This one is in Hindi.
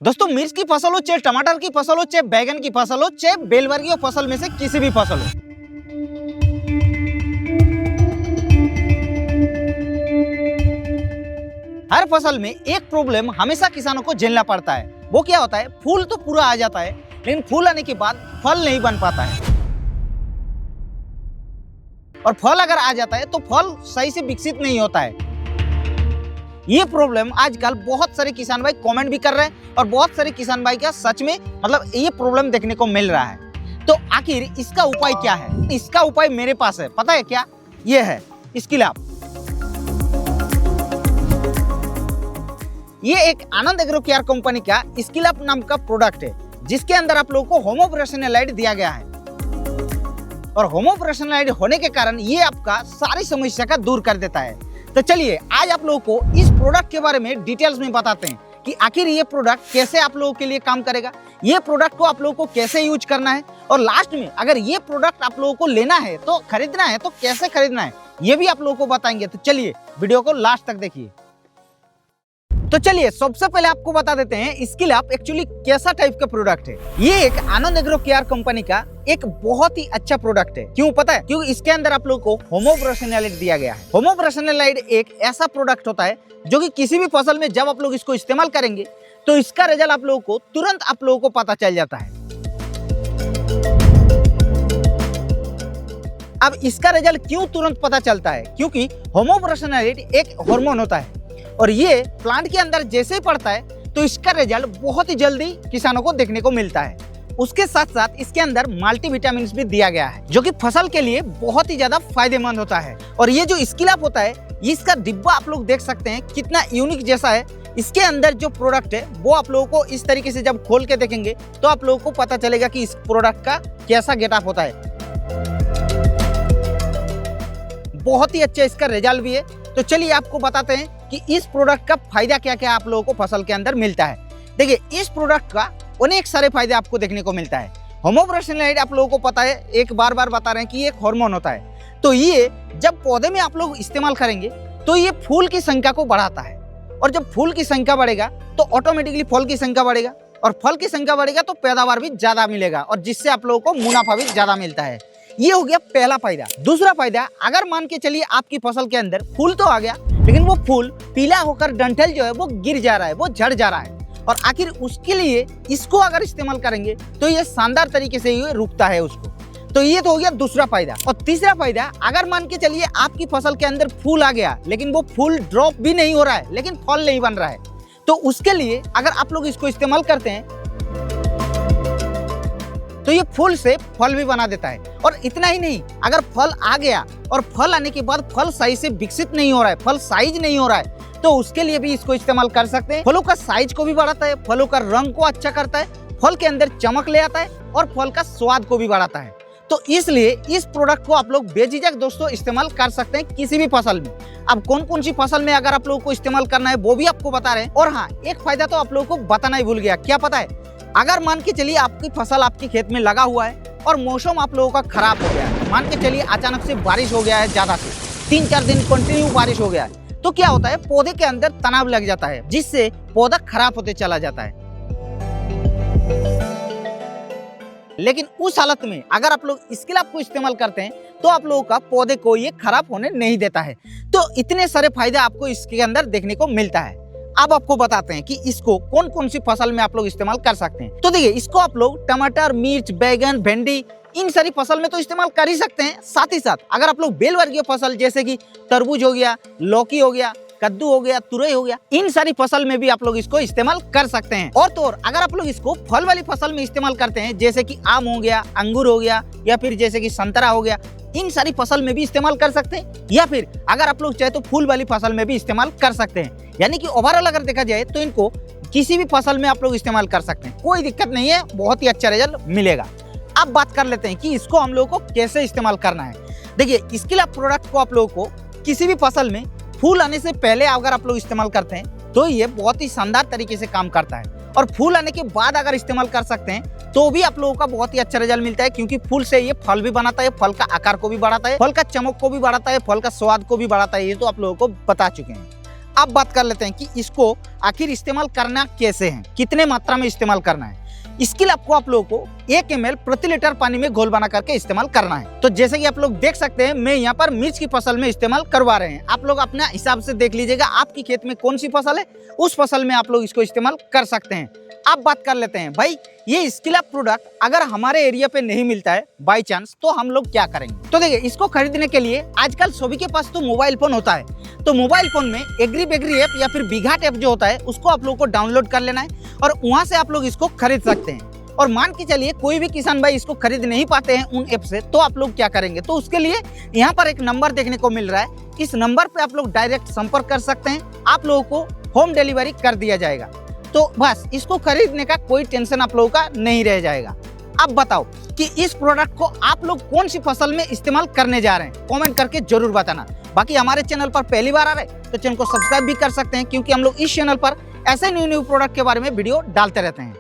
दोस्तों मिर्च की फसल हो, चाहे टमाटर की फसल हो, चाहे बैगन की फसल हो, चाहे बेलवर्गीय फसल में से किसी भी फसल हो, हर फसल में एक प्रॉब्लम हमेशा किसानों को झेलना पड़ता है। वो क्या होता है, फूल तो पूरा आ जाता है लेकिन फूल आने के बाद फल नहीं बन पाता है, और फल अगर आ जाता है तो फल सही से विकसित नहीं होता है। ये प्रॉब्लम आजकल बहुत सारे किसान भाई कमेंट भी कर रहे हैं और बहुत सारे किसान भाई का सच में मतलब ये प्रॉब्लम देखने को मिल रहा है। तो आखिर इसका उपाय क्या है? इसका उपाय मेरे पास है, पता है क्या? ये है स्किलअप। ये एक आनंद एग्रो केयर कंपनी का स्किलअप नाम का प्रोडक्ट है, जिसके अंदर आप लोगों को होमोप्रोफेशनलाइड दिया गया है, और होमोप्रोफेशनलाइड होने के कारण ये आपका सारी समस्या का दूर कर देता है। तो चलिए आज आप लोगों को इस प्रोडक्ट के बारे में डिटेल्स में बताते हैं कि आखिर ये प्रोडक्ट कैसे आप लोगों के लिए काम करेगा, ये प्रोडक्ट को आप लोगों को कैसे यूज करना है, और लास्ट में अगर ये प्रोडक्ट आप लोगों को लेना है तो खरीदना है तो कैसे खरीदना है, ये भी आप लोगों को बताएंगे। तो चलिए वीडियो को लास्ट तक देखिए। तो चलिए सबसे पहले आपको बता देते हैं स्किलअप एक्चुअली कैसा टाइप का प्रोडक्ट है। ये एक आनंद एग्रो केयर कंपनी का एक बहुत ही अच्छा प्रोडक्ट है। क्यों पता है? क्योंकि इसके अंदर आप लोगों को होमोप्रोफेशनलाइड दिया गया है। होमोप्रोफेशनलाइड एक ऐसा प्रोडक्ट होता है जो कि किसी भी फसल में जब आप लोग इसको इस्तेमाल करेंगे तो इसका रिजल्ट आप लोगों को तुरंत आप लोगों को पता चल जाता है। अब इसका रिजल्ट क्यों तुरंत पता चलता है? क्योंकि होमोप्रोफेशनलाइड एक हार्मोन होता है और ये प्लांट के अंदर जैसे ही पड़ता है तो इसका रिजल्ट बहुत ही जल्दी किसानों को देखने को मिलता है। उसके साथ साथ इसके अंदर मल्टीविटामिन भी दिया गया है जो कि फसल के लिए बहुत ही ज्यादा फायदेमंद होता है। और ये जो स्किलअप होता है, इसका डिब्बा आप लोग देख सकते हैं कितना यूनिक जैसा है। इसके अंदर जो प्रोडक्ट है वो आप लोगों को इस तरीके से जब खोल के देखेंगे तो आप लोगों को पता चलेगा कि इस प्रोडक्ट का कैसा गेटअप होता है। बहुत ही अच्छा इसका रिजल्ट भी है। तो चलिए आपको बताते हैं कि इस प्रोडक्ट का फायदा क्या क्या आप लोगों को फसल के अंदर मिलता है। देखिए इस प्रोडक्ट का अनेक सारे फायदे आपको देखने को मिलता है। होमोप्रोफेशनलाइड आप लोगों को पता है, एक बार बता रहे हैं कि ये एक हार्मोन होता है। तो ये जब पौधे में आप लोग इस्तेमाल करेंगे तो ये फूल की संख्या को बढ़ाता है, और जब फूल की संख्या बढ़ेगा तो ऑटोमेटिकली फल की संख्या बढ़ेगा, और फल की संख्या बढ़ेगा तो पैदावार भी ज्यादा मिलेगा, और जिससे आप लोगों को मुनाफा भी ज्यादा मिलता है। ये हो गया पहला फायदा। दूसरा फायदा, अगर मान के चलिए आपकी फसल के अंदर फूल तो आ गया लेकिन वो फूल पीला होकर डंठल जो है वो गिर जा रहा है, वो झड़ जा रहा है, और आखिर उसके लिए इसको अगर इस्तेमाल करेंगे तो ये शानदार तरीके से ये रुकता है उसको। तो ये तो हो गया दूसरा फायदा। और तीसरा फायदा, अगर मान के चलिए आपकी फसल के अंदर फूल आ गया लेकिन वो फूल ड्रॉप भी नहीं हो रहा है लेकिन फल नहीं बन रहा है, तो उसके लिए अगर आप लोग इसको इस्तेमाल करते हैं तो ये फूल से फल भी बना देता है। और इतना ही नहीं, अगर फल आ गया और फल आने के बाद फल सही से विकसित नहीं हो रहा है, फल साइज नहीं हो रहा है, तो उसके लिए भी इसको इस्तेमाल कर सकते हैं। फलों का साइज को भी बढ़ाता है, फलों का रंग को अच्छा करता है, फल के अंदर चमक ले आता है, और फल का स्वाद को भी बढ़ाता है। तो इसलिए इस प्रोडक्ट को आप लोग बेझिझक दोस्तों इस्तेमाल कर सकते हैं किसी भी फसल में। अब कौन कौन सी फसल में अगर आप लोगों को इस्तेमाल करना है वो भी आपको बता रहे हैं। और हाँ, एक फायदा तो आप लोगों को बताना ही भूल गया। क्या पता है? अगर मान के चलिए आपकी फसल आपके खेत में लगा हुआ है और मौसम आप लोगों का खराब हो गया है, मान के चलिए अचानक से बारिश हो गया है, ज्यादा से 3-4 दिन कंटिन्यू बारिश हो गया है, तो क्या होता है, पौधे के अंदर तनाव लग जाता है, जिससे पौधा खराब होते चला जाता है। लेकिन उस हालत में अगर आप लोग स्किलअप को इस्तेमाल करते हैं तो आप लोगों का पौधे को ये खराब होने नहीं देता है। तो इतने सारे फायदे आपको इसके अंदर देखने को मिलता है। अब आपको बताते हैं कि इसको कौन कौन सी फसल में आप लोग इस्तेमाल कर सकते हैं। तो देखिए इसको आप लोग टमाटर, मिर्च, बैगन, भिंडी, इन सारी फसल में तो इस्तेमाल कर ही सकते हैं। साथ ही साथ अगर आप लोग बेल वर्गीय फसल जैसे कि तरबूज हो गया, लौकी हो गया, कद्दू हो गया, तुरई हो गया, इन सारी फसल में भी आप लोग इसको इस्तेमाल कर सकते हैं। और तो और अगर आप लोग इसको फल वाली फसल में इस्तेमाल करते हैं जैसे कि आम हो गया, अंगूर हो गया, या फिर जैसे कि संतरा हो गया, इन सारी फसल में भी इस्तेमाल कर सकते हैं। या फिर अगर आप लोग चाहे तो फूल वाली फसल में भी इस्तेमाल कर सकते हैं। यानी कि ओवरऑल अगर देखा जाए तो इनको किसी भी फसल में आप लोग इस्तेमाल कर सकते हैं, कोई दिक्कत नहीं है, बहुत ही अच्छा रिजल्ट मिलेगा। अब बात कर लेते हैं कि इसको हम लोगों को कैसे इस्तेमाल करना है। देखिए स्किलअप प्रोडक्ट को आप लोगों को किसी भी फसल में फूल आने से पहले अगर आप लोग इस्तेमाल करते हैं तो ये बहुत ही शानदार तरीके से काम करता है, और फूल आने के बाद अगर इस्तेमाल कर सकते हैं तो भी आप लोगों का बहुत ही अच्छा रिजल्ट मिलता है। क्योंकि फूल से ये फल भी बनाता है, फल का आकार को भी बढ़ाता है, फल का चमक को भी बढ़ाता है, फल का स्वाद को भी बढ़ाता है। ये तो आप लोगों को बता चुके हैं। अब बात कर लेते हैं कि इसको आखिर इस्तेमाल करना कैसे है, कितने मात्रा में इस्तेमाल करना है। इसके लिए आपको आप लोगों को 1 ml प्रति लीटर पानी में घोल बना करके इस्तेमाल करना है। तो जैसे कि आप लोग देख सकते हैं, मैं यहाँ पर मिर्च की फसल में इस्तेमाल करवा रहे हैं। आप लोग अपना हिसाब से देख लीजिएगा, आपकी खेत में कौन सी फसल है, उस फसल में आप लोग इसको इस्तेमाल कर सकते हैं। अब बात कर लेते हैं भाई, ये स्किल अप प्रोडक्ट अगर हमारे एरिया पे नहीं मिलता है बाई चांस, तो हम लोग क्या करेंगे। तो देखिए, इसको खरीदने के लिए आजकल सभी के पास तो मोबाइल फोन होता है। तो मोबाइल फोन में एग्री बेग्री ऐप या फिर बिघाट ऐप जो होता है, उसको आप लोगों को डाउनलोड कर लेना है और वहां से आप लोग इसको खरीद सकते हैं। और मान के चलिए कोई भी किसान भाई इसको खरीद नहीं पाते हैं उन ऐप से, तो आप लोग क्या करेंगे। तो उसके लिए यहाँ पर एक नंबर देखने को मिल रहा है, इस नंबर पे आप लोग डायरेक्ट संपर्क कर सकते हैं, आप लोगों को होम डिलीवरी कर दिया जाएगा। तो बस इसको खरीदने का कोई टेंशन आप लोगों का नहीं रह जाएगा। अब बताओ कि इस प्रोडक्ट को आप लोग कौन सी फसल में इस्तेमाल करने जा रहे हैं, कमेंट करके जरूर बताना। बाकी हमारे चैनल पर पहली बार आ रहे हैं तो चैनल को सब्सक्राइब भी कर सकते हैं, क्योंकि हम लोग इस चैनल पर ऐसे न्यू प्रोडक्ट के बारे में वीडियो डालते रहते हैं।